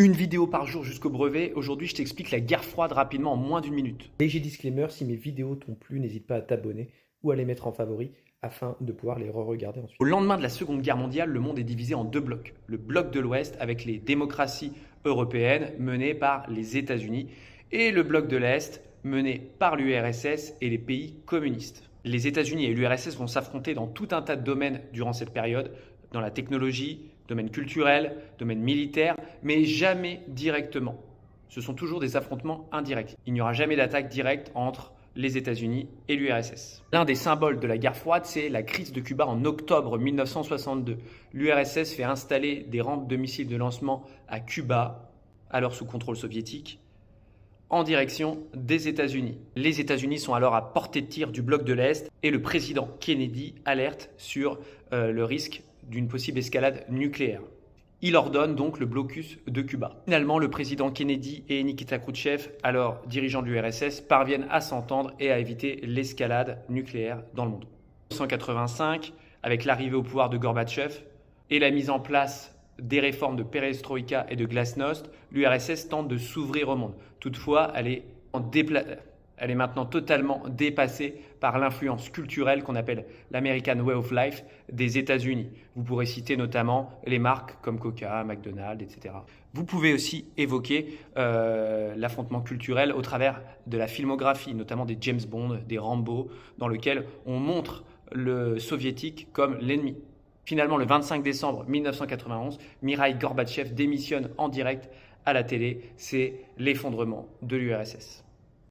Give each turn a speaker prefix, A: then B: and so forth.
A: Une vidéo par jour jusqu'au brevet. Aujourd'hui, je t'explique la guerre froide rapidement en moins d'une minute.
B: Léger disclaimer, si mes vidéos t'ont plu, n'hésite pas à t'abonner ou à les mettre en favori afin de pouvoir les re-regarder ensuite.
A: Au lendemain de la Seconde Guerre mondiale, le monde est divisé en deux blocs. Le bloc de l'Ouest avec les démocraties européennes menées par les États-Unis et le bloc de l'Est mené par l'URSS et les pays communistes. Les États-Unis et l'URSS vont s'affronter dans tout un tas de domaines durant cette période, dans la technologie, domaine culturel, domaine militaire, mais jamais directement. Ce sont toujours des affrontements indirects. Il n'y aura jamais d'attaque directe entre les États-Unis et l'URSS. L'un des symboles de la guerre froide, c'est la crise de Cuba en octobre 1962. L'URSS fait installer des rampes de missiles de lancement à Cuba, alors sous contrôle soviétique, en direction des États-Unis. Les États-Unis sont alors à portée de tir du bloc de l'Est et le président Kennedy alerte sur le risque d'une possible escalade nucléaire. Il ordonne donc le blocus de Cuba. Finalement, le président Kennedy et Nikita Khrouchtchev, alors dirigeant de l'URSS, parviennent à s'entendre et à éviter l'escalade nucléaire dans le monde. En 1985, avec l'arrivée au pouvoir de Gorbatchev et la mise en place des réformes de perestroïka et de glasnost, l'URSS tente de s'ouvrir au monde. Toutefois, elle est maintenant totalement dépassée par l'influence culturelle qu'on appelle l'American Way of Life des États-Unis. Vous pourrez citer notamment les marques comme Coca, McDonald's, etc. Vous pouvez aussi évoquer l'affrontement culturel au travers de la filmographie, notamment des James Bond, des Rambo, dans lequel on montre le soviétique comme l'ennemi. Finalement, le 25 décembre 1991, Mikhaïl Gorbatchev démissionne en direct à la télé. C'est l'effondrement de l'URSS.